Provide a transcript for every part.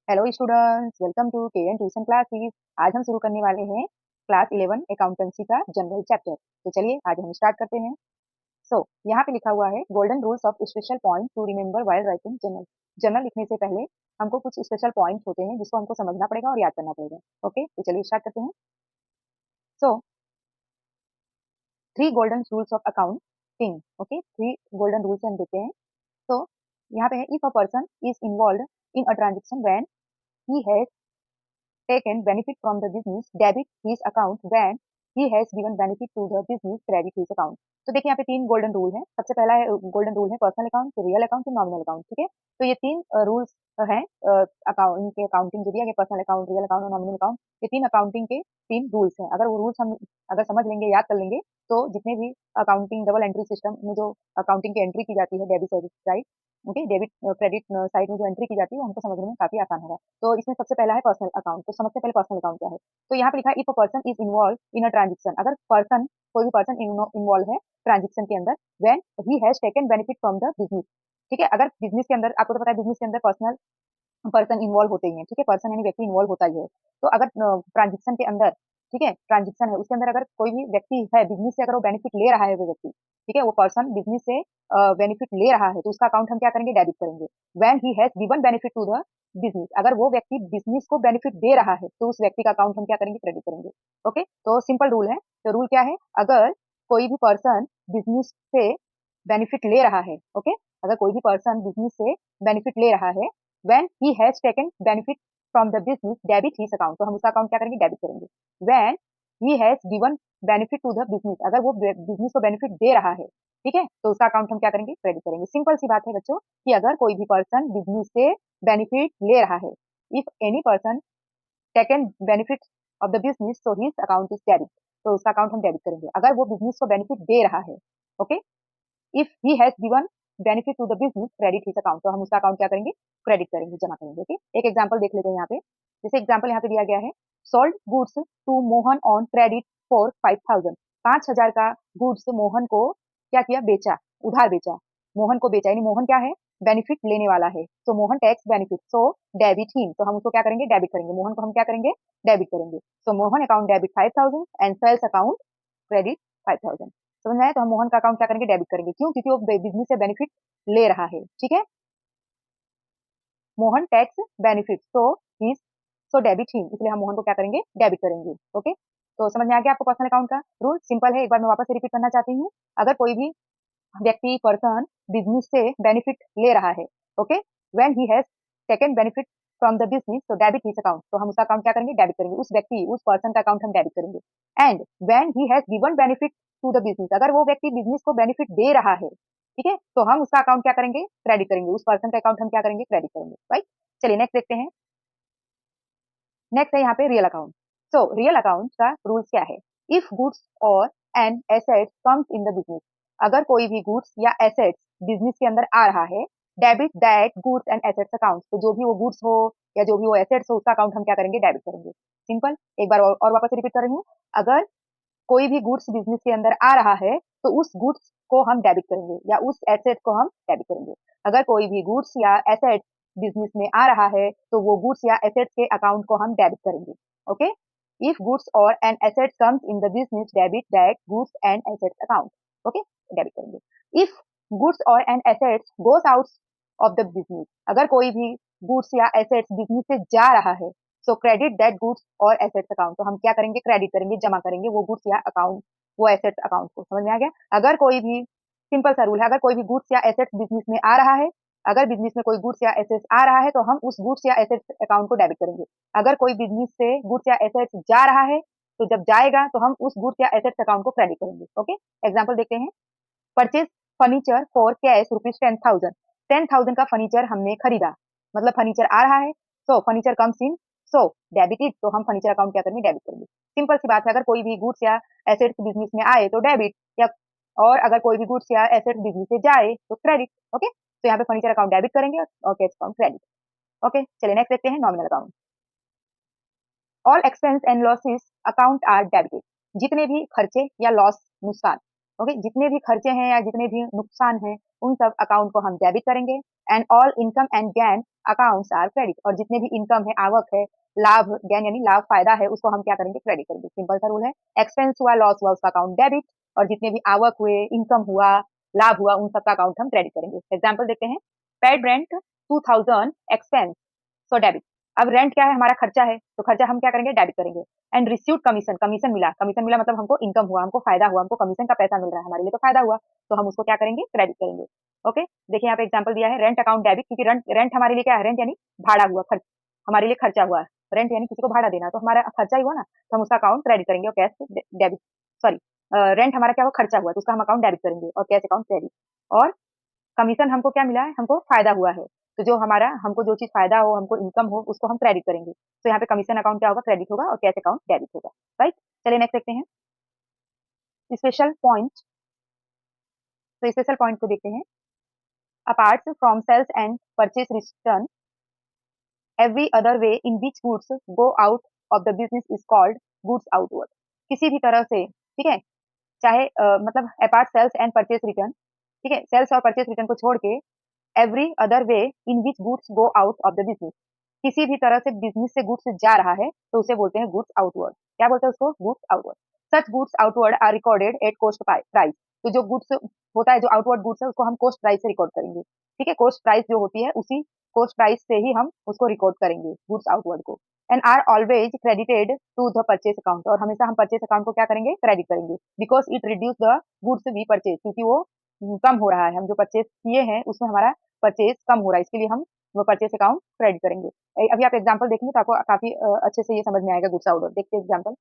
Hello students, welcome to KN tuition classes. आज हम शुरू करने वाले हैं क्लास 11 अकाउंटेंसी का जनरल चैप्टर। तो चलिए आज हम स्टार्ट करते हैं। यहाँ पे लिखा हुआ है golden rules of special point two remember while writing journal. Journal लिखने से पहले हमको कुछ स्पेशल पॉइंट होते हैं जिसको हमको समझना पड़ेगा और याद करना पड़ेगा। ओके, तो चलिए स्टार्ट करते हैं। सो 3 golden rules of accounting. Okay, 3 golden rules हम देते हैं। तो यहाँ पे है, if a person is involve in a transaction when he has taken benefit from the business, debit his account when he has given benefit to the business, credit his account। तो देखिए यहाँ पे 3 गोल्डन रूल हैं। सबसे पहला है golden rule है personal account, real account, nominal account. ठीक है, तो ये 3 रूल्स हैं अकाउंट के, अकाउंटिंग जो दिया गया पर्सनल अकाउंट, रियल अकाउंट और नॉमिनल अकाउंट, ये 3 अकाउंटिंग के 3 रूल्स हैं। अगर वो रूल्स हम अगर समझ लेंगे, याद कर लेंगे, तो जितने भी अकाउंटिंग डबल एंट्री सिस्टम में जो अकाउंटिंग की एंट्री की जाती है debit side, okay, debit credit side में जो एंट्री की जाती है, वो हमको समझने में काफी आसान होगा। तो इसमें सबसे पहला है पर्सनल अकाउंट। तो समझते पहले पर्सनल अकाउंट क्या है। तो यहाँ पे लिखा है, if a person is involve in a transaction, अगर पर्सन, कोई भी पर्सन इन्वॉल्व है ट्रांजेक्शन के अंदर, when he has taken benefit from the business. ठीक है, अगर बिजनेस के अंदर, आपको तो पता है बिजनेस के अंदर पर्सनल पर्सन इन्वॉल्व होते ही हैं। ठीक है, पर्सन यानी व्यक्ति इन्वॉल्व होता ही है। तो अगर ट्रांजेक्शन के अंदर, ठीक है, ट्रांजेक्शन है उसके अंदर अगर कोई भी व्यक्ति है बिजनेस से, अगर वो बेनिफिट ले रहा है, वो व्यक्ति, ठीक है, वो पर्सन बिजनेस से बेनिफिट ले रहा है, तो उसका अकाउंट हम क्या करेंगे, डेबिट करेंगे। When he has given benefit to the business, अगर वो व्यक्ति बिजनेस को बेनिफिट दे रहा है, तो उस व्यक्ति का अकाउंट हम क्या करेंगे, क्रेडिट करेंगे। ओके, तो सिंपल रूल है। तो रूल क्या है, अगर कोई भी पर्सन बिजनेस से बेनिफिट ले रहा है, ओके, अगर कोई भी पर्सन बिजनेस से बेनिफिट ले रहा है, when he has taken benefit from the business, debit his account, तो हम उसका अकाउंट क्या करेंगे, डेबिट करेंगे। when he has given benefit to the business, अगर वो बिजनेस को बेनिफिट दे रहा है, ठीक है, तो उसका अकाउंट हम क्या करेंगे, क्रेडिट करेंगे। सिंपल सी बात है बच्चों, कि अगर कोई भी पर्सन बिजनेस से बेनिफिट ले रहा है, if any person taken benefit of the business, so his account is debit, तो उसका अकाउंट हम डेबिट करेंगे, अगर वो बिजनेस को बेनिफिट दे रहा है। Okay, if he has given benefit to the business, credit his account, तो हम उसका अकाउंट क्या करेंगे, क्रेडिट करेंगे, जमा करेंगे। ओके, एक एग्जांपल देख लेते हैं यहाँ पे। जैसे एग्जांपल यहाँ पे दिया गया है, sold goods to Mohan on credit for 5,000, 5,000 का गुड्स मोहन को क्या किया, बेचा, उधार बेचा, मोहन को बेचा, यानी मोहन क्या है, बेनिफिट लेने वाला है। तो Mohan tax benefit, so debit him, तो हम उसको क्या करेंगे, डेबिट करेंगे, मोहन को हम क्या करेंगे, डेबिट करेंगे। तो Mohan account debit 5,000 and sales account credit 5,000। समझ में आया, तो हम मोहन का अकाउंट क्या करेंगे, डेबिट करेंगे। क्यों, क्योंकि वो बिजनेस से बेनिफिट ले रहा है। ठीक है, Mohan tax benefit, so debit ही, इसलिए हम मोहन को क्या करेंगे, डेबिट करेंगे। ओके, तो समझ में आ गया आपको पर्सनल अकाउंट का रूल। सिंपल है, एक बार मैं वापस से रिपीट करना चाहती हूँ। अगर कोई भी व्यक्ति, पर्सन बिजनेस से बेनिफिट ले रहा है, okay, when he has taken benefit from the business, तो डेबिट हिज अकाउंट, तो हम उसका अकाउंट क्या करेंगे, डेबिट करेंगे, उस व्यक्ति, उस पर्सन का अकाउंट हम डेबिट करेंगे। And when he has given benefit to the business, अगर वो व्यक्ति बिजनेस को बेनिफिट दे रहा है, ठीक है, तो हम उसका अकाउंट क्या करेंगे, क्रेडिट करेंगे, उस पर्सन का अकाउंट हम क्या करेंगे, क्रेडिट करेंगे। राइट, चलिए नेक्स्ट देखते हैं। नेक्स्ट है यहाँ पे real account. So real account का रूल्स क्या है, if goods or an asset comes in the business, अगर कोई भी गुड्स या एसेट्स बिजनेस के अंदर आ रहा है, debit that goods and assets account, तो जो भी वो गुड्स हो या जो भी वो एसेट्स हो, उसका अकाउंट हम क्या करेंगे, डेबिट करेंगे। सिंपल, एक बार और वापस रिपीट कर रही हूँ। अगर कोई भी गुड्स बिजनेस के अंदर आ रहा है, तो उस गुड्स को हम डेबिट करेंगे या उस एसेट को हम डेबिट करेंगे। अगर कोई भी गुड्स या एसेट बिजनेस में आ रहा है, तो वो गुड्स या एसेट्स के अकाउंट को हम डेबिट करेंगे। Okay, if goods or an asset comes in the business, debit that goods and assets account. Okay, debit करेंगे। If goods or an assets goes out of the business, अगर कोई भी goods या assets business से जा रहा है, सो credit that goods और एसेट्स अकाउंट, तो हम क्या करेंगे, क्रेडिट करेंगे, जमा करेंगे वो गुड्स या अकाउंट, वो एसेट्स अकाउंट को। समझ में आ गया। अगर कोई भी, सिंपल सा रूल है, अगर कोई भी गुड्स या एसेट्स बिजनेस में आ रहा है, अगर बिजनेस में कोई गुड्स या एसेट्स आ रहा है, तो हम उस गुड्स या एसेट्स अकाउंट को डेबिट करेंगे। अगर कोई बिजनेस से गुड्स या एसेट्स जा रहा है, तो जब जाएगा तो हम उस गुड्स या एसेट्स अकाउंट को क्रेडिट करेंगे। ओके, एग्जाम्पल देखते हैं। Purchase furniture for cash rupees 10,000, 10,000 का फर्नीचर हमने खरीदा, मतलब फर्नीचर आ रहा है, so furniture comes in, so debit it, तो हम फर्नीचर अकाउंट क्या करेंगे, डेबिट करेंगे। सिंपल सी बात है, अगर कोई भी गुड्स या एसेट्स बिजनेस में आए तो डेबिट, या और अगर कोई भी गुड्स या एसेट्स बिजनेस से जाए तो क्रेडिट। ओके, तो यहाँ पे फर्नीचर अकाउंट डेबिट करेंगे और कैश अकाउंट क्रेडिट। ओके, चलिए नेक्स्ट देखते हैं, nominal account. All expense and losses account are debited, जितने भी खर्चे या लॉस, नुकसान, ओके, जितने भी खर्चे हैं या जितने भी नुकसान हैं, उन सब अकाउंट को हम डेबिट करेंगे। And all income and gain accounts are credit, और जितने भी इनकम है, आवक है, लाभ गेन यानी लाभ फायदा है, उसको हम क्या करेंगे, क्रेडिट करेंगे। सिंपल सा रूल है। एक्सपेंस हुआ, लॉस हुआ, उसका अकाउंट डेबिट, और जितने भी आवक हुए, इनकम हुआ, लाभ हुआ, उन सबका अकाउंट हम क्रेडिट करेंगे। एग्जाम्पल देखते हैं, paid rent 2000 expense, so debit. अब रेंट क्या है, हमारा खर्चा है, तो खर्चा हम क्या करेंगे, डेबिट करेंगे। एंड रिसीव्ड कमीशन, कमीशन मिला मतलब हमको इनकम हुआ, हमको फायदा हुआ, हमको कमीशन का पैसा मिल रहा है, हमारे लिए तो फायदा हुआ, तो हम उसको क्या करेंगे, क्रेडिट करेंगे। ओके, देखिए यहाँ पे एग्जांपल दिया है, रेंट अकाउंट डेबिट, क्योंकि रेंट रेंट हमारे लिए क्या है, रेंट यानी भाड़ा हुआ, खर्च, हमारे लिए खर्चा हुआ। रेंट यानी किसी को भाड़ा देना, तो हमारा खर्चा ही हुआ ना, तो हम उसका अकाउंट क्रेडिट करेंगे, और कैश डेबिट, सॉरी, रेंट हमारा क्या हुआ, खर्चा हुआ, तो उसका हम अकाउंट डेबिट करेंगे, और कैश अकाउंट क्रेडिट। और कमीशन हमको क्या मिला है, हमको फायदा हुआ है, तो जो हमारा, हमको जो चीज फायदा हो, हमको इनकम हो, उसको हम क्रेडिट करेंगे। तो यहाँ पे कमीशन अकाउंट क्या होगा, क्रेडिट होगा, और कैश अकाउंट डेबिट होगा। राइट, चलिए नेक्स्ट देखते हैं स्पेशल पॉइंट। तो स्पेशल पॉइंट को देखते हैं, apart from sales and purchase return, every other way in which goods go out of the business is called goods outward. किसी भी तरह से, ठीक है, चाहे मतलब apart sales and purchase return, ठीक है, सेल्स और परचेज रिटर्न को छोड़ के, every other way in which goods go out of the business, किसी भी तरह से बिजनेस से गुड्स जा रहा है, तो उसे बोलते हैं गुड्स आउटवर्ड। क्या बोलते हैं उसको, goods outward. Such goods outward are recorded at cost price. तो जो गुड्स होता है, जो आउटवर्ड गुड्स है, उसको हम कोस्ट प्राइस से रिकॉर्ड करेंगे। ठीक है, कोस्ट प्राइस जो होती है, उसी कोस्ट प्राइस से ही हम उसको रिकॉर्ड करेंगे, गुड्स आउटवर्ड को। And are always credited to the purchase account, और हमेशा हम परचेज अकाउंट को क्या करेंगे, क्रेडिट करेंगे, because it reduce the goods we purchase, क्योंकि वो कम हो रहा है, हम जो परचेज किए हैं उसमें हमारा परचेज कम हो रहा है, इसके लिए हम वो परचेज अकाउंट क्रेडिट करेंगे। अभी आप एग्जांपल देखेंगे तो आपको काफी अच्छे से ये समझ में आएगा, गुड्स आउटवर्ड। देखते हैं एग्जांपल।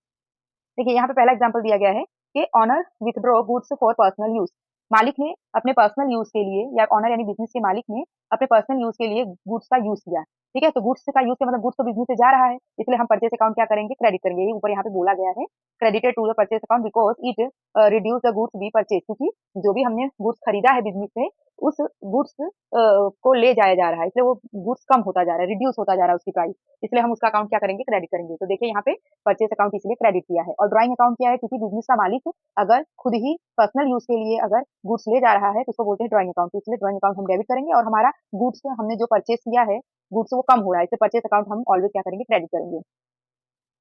देखिए यहाँ पे पहला एग्जांपल दिया गया है कि owner withdraw goods for personal use. मालिक ने अपने पर्सनल यूज के लिए, या ऑनर यानी बिजनेस के मालिक ने अपने पर्सनल यूज के लिए गुड्स का यूज किया। ठीक है, तो गुड्स का यूज का मतलब गुड्स तो बिजनेस से जा रहा है, इसलिए हम परचेज अकाउंट क्या करेंगे, क्रेडिट करेंगे। ये ऊपर यहाँ पे बोला गया है, credited to the purchase account because it reduce the goods we purchase, क्योंकि जो भी हमने गुड्स खरीदा है बिजनेस से, उस गुड्स को ले जाया जा रहा है, इसलिए वो गुड्स कम होता जा रहा है, रिड्यूस होता जा रहा है उसकी प्राइस, इसलिए हम उसका अकाउंट क्या करेंगे, क्रेडिट करेंगे। तो देखिए यहाँ पे परचेज अकाउंट इसलिए क्रेडिट किया है। और ड्राइंग अकाउंट क्या है, क्योंकि बिजनेस का मालिक अगर खुद ही पर्सनल यूज के लिए अगर गुड्स ले जा रहा है, तो उसको बोलते हैं ड्राइंग अकाउंट, इसलिए ड्राइंग अकाउंट हम डेबिट करेंगे, और हमारा गुड्स हमने जो परचेज किया है, गुड्स वो कम हो रहा है, इसलिए परचेज अकाउंट हम ऑलवेज क्या करेंगे, क्रेडिट करेंगे।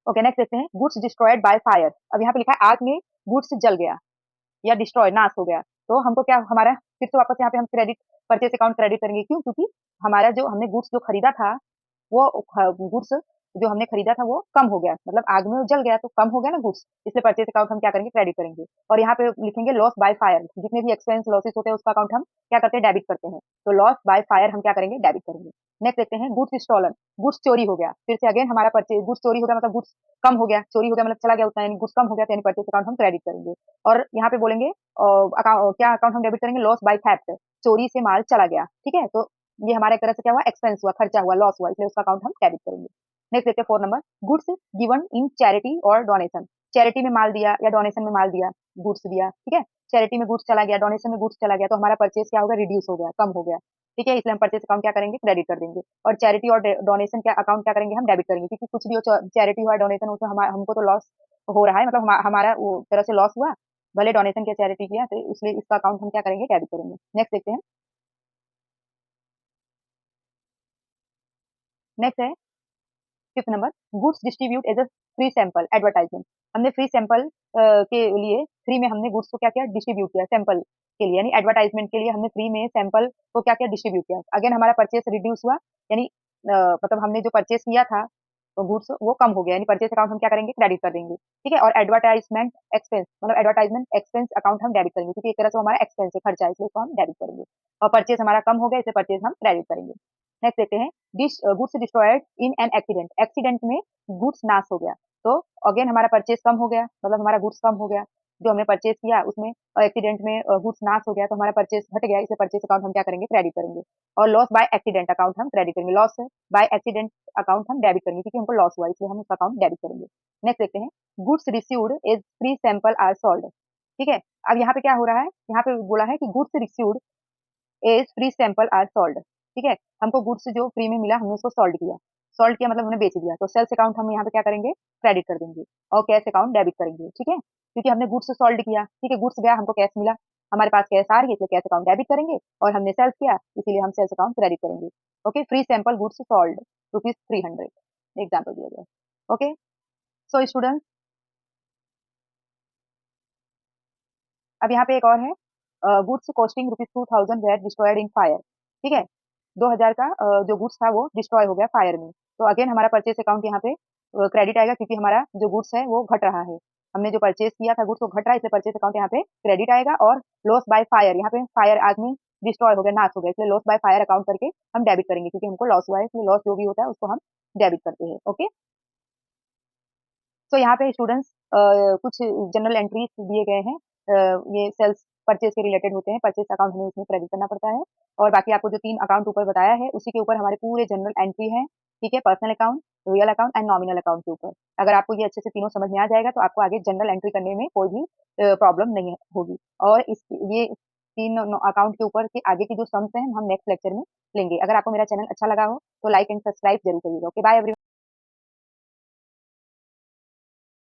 ओके, नेक्स्ट देखते हैं, गुड्स डिस्ट्रॉयड बाय फायर। अब यहाँ पे लिखा है आग में गुड्स जल गया, या डिस्ट्रॉय, नाश हो गया, तो हमको क्या, हमारा फिर से वापस यहाँ पे हम क्रेडिट, परचेज अकाउंट क्रेडिट करेंगे। क्यों, क्योंकि हमारा जो हमने गुड्स जो खरीदा था, वो गुड्स जो हमने खरीदा था वो कम हो गया, मतलब आग में जल गया तो कम हो गया ना गुड्स, इसलिए परचेज अकाउंट हम क्या करेंगे, क्रेडिट करेंगे। और यहाँ पे लिखेंगे लॉस बाय फायर, जितने भी एक्सपेंस लॉसेस होते हैं उसका अकाउंट हम क्या करते हैं, डेबिट करते हैं, तो लॉस बाय फायर हम क्या करेंगे, डेबिट करेंगे। नेक्स्ट देखते हैं, गुड्स स्टॉलन, गुड्स चोरी हो गया, फिर से अगेन हमारा परचेज, गुड्स चोरी हो गया मतलब गुड्स कम हो गया, चोरी हो गया मतलब चला गया उतना, यानी गुड्स कम हो गया, तो यानी परचेज अकाउंट हम क्रेडिट करेंगे। और यहाँ पे बोलेंगे क्या अकाउंट हम डेबिट करेंगे, लॉस बाय थेफ्ट, चोरी से माल चला गया। ठीक है, तो ये हमारा एक तरह से क्या हुआ, एक्सपेंस हुआ, खर्चा हुआ, लॉस हुआ, इसलिए उसका अकाउंट हम डेबिट करेंगे। नेक्स्ट देखते हैं 4 number, goods given in charity और डोनेशन। चैरिटी में माल दिया या डोनेशन में माल दिया, गुड्स दिया, ठीक है, चैरिटी में गुड्स चला गया, डोनेशन में गुड्स चला गया, तो हमारा परचेज क्या होगा, रिड्यूस हो गया, कम हो गया। ठीक है, इसलिए हम परचेज अकाउंट क्या करेंगे, क्रेडिट कर देंगे। और चैरिटी और डोनेशन का अकाउंट क्या करेंगे, हम डेबिट करेंगे, क्योंकि कुछ भी हो, चैरिटी हुआ, डोनेशन, उसमें हमको तो लॉस हो रहा है, मतलब हमारा वो तरह से लॉस हुआ, भले डोनेशन किया, चैरिटी किया, तो इसलिए इसका अकाउंट हम क्या करेंगे, डेबिट करेंगे। नेक्स्ट देखते हैं, नेक्स्ट है 5th number, goods distribute as a free sample advertisement. हमने फ्री सैंपल के लिए, फ्री में हमने गुड्स को क्या किया, डिस्ट्रीब्यूट किया सैंपल के लिए, यानी एडवर्टाइजमेंट के लिए हमने फ्री में सैंपल को क्या किया, डिस्ट्रीब्यूट किया। अगेन हमारा परचेस रिड्यूस हुआ, यानी मतलब हमने जो परचेस किया था तो गुड्स वो कम हो गया, यानी परचेस अकाउंट हम क्या करेंगे, क्रेडिट कर देंगे। ठीक है, और एडवर्टाइजमेंट एक्सपेंस, मतलब एडवर्टाइजमेंट एक्सपेंस अकाउंट हम डेबिट करेंगे, क्योंकि एक तरह से हमारा एक्सपेंस है, खर्चा है, इसलिए उसको हम डेबिट करेंगे। और परचेस हमारा कम हो गया, इसे परचेस हम क्रेडिट करेंगे। नेक्स्ट देखते हैं, goods destroyed in an accident, accident में गुड्स नाश हो गया, तो अगेन हमारा परचेज कम हो गया, मतलब हमारा गुड्स कम हो गया, जो हमने परचेज किया उसमें एक्सीडेंट में गुड्स नाश हो गया, तो हमारा परचेज घट गया, इसे परचेज अकाउंट हम क्या करेंगे, क्रेडिट करेंगे। और लॉस बाय एक्सीडेंट अकाउंट हम क्रेडिट करेंगे, लॉस बाय एक्सीडेंट अकाउंट हम डेबिट करेंगे, क्योंकि हमको लॉस हुआ, इसलिए हम उसका अकाउंट डेबिट करेंगे। नेक्स्ट देखते हैं, goods received as free sample are sold. ठीक है, अब यहाँ पे क्या हो रहा है, यहाँ पे बोला है कि goods received as free sample are sold. ठीक है, हमको गुड्स जो फ्री में मिला हमने उसको सोल्ड किया, सोल्ड किया मतलब हमने बेच दिया, तो सेल्स अकाउंट हम यहाँ पे क्या करेंगे, क्रेडिट कर देंगे, और कैश अकाउंट डेबिट करेंगे। ठीक है, क्योंकि हमने गुड्स सोल्ड किया, ठीक है, गुड्स गया, हमको कैश मिला, हमारे पास कैश आ रही है इसलिए कैश अकाउंट डेबिट करेंगे, और हमने सेल्स किया इसीलिए हम सेल्स अकाउंट क्रेडिट करेंगे। Okay, free sample goods sold ₹300 example दिया गया। ओके, सो स्टूडेंट अब यहाँ पे एक और है, goods costing ₹2000 were destroyed in fire. ठीक है, 2000 का जो गुड्स था वो डिस्ट्रॉय हो गया फायर में। तो अगेन हमारा परचेस अकाउंट यहाँ पे क्रेडिट आएगा, क्योंकि हमारा जो गुड्स है वो घट रहा है। हमने जो परचेस किया था गुड्स वो घट रहा है, इसलिए परचेस अकाउंट यहाँ पे क्रेडिट आएगा। और लॉस बाय फायर, यहाँ पे फायर आदमी डिस्ट्रॉय हो गया, नाश हो गया, इसलिए लॉस बाय फायर अकाउंट करके हम डेबिट करेंगे, क्योंकि हमको लॉस हुआ है, इसलिए लॉस जो भी होता है उसको हम डेबिट करते हैं। ओके, तो यहाँ पे स्टूडेंट्स कुछ जनरल एंट्रीज दिए गए हैं, ये सेल्स परचेज के रिलेटेड होते हैं, परचेज अकाउंट हमें इसमें क्रेडिट करना पड़ता है। और बाकी आपको जो 3 अकाउंट ऊपर बताया है उसी के ऊपर हमारे पूरे जनरल एंट्री है। ठीक है, personal account, real account and nominal account के ऊपर। अगर आपको ये अच्छे से तीनों समझ में आ जाएगा तो आपको आगे जनरल एंट्री करने में कोई भी प्रॉब्लम नहीं होगी। और इस ये 3 अकाउंट के ऊपर के आगे की जो सम्स हैं हम नेक्स्ट लेक्चर में लेंगे। अगर आपको मेरा चैनल अच्छा लगा हो तो लाइक एंड सब्सक्राइब जरूर करिएगा। Okay, bye everyone.